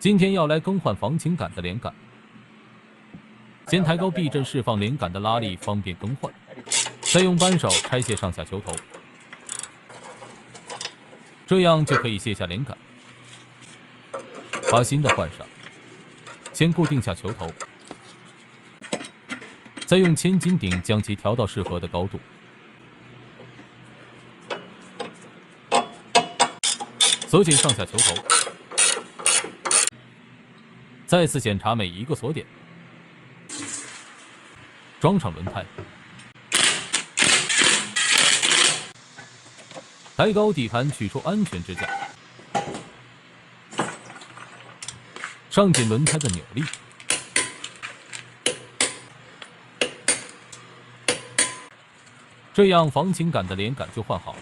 今天要来更换防倾杆的连杆，先抬高避震，释放连杆的拉力，方便更换。再用扳手拆卸上下球头，这样就可以卸下连杆，把新的换上。先固定下球头，再用千斤顶将其调到适合的高度。锁紧上下球头，再次检查每一个锁点，装上轮胎，抬高底盘，取出安全支架，上紧轮胎的扭力，这样防倾杆的连杆就换好了。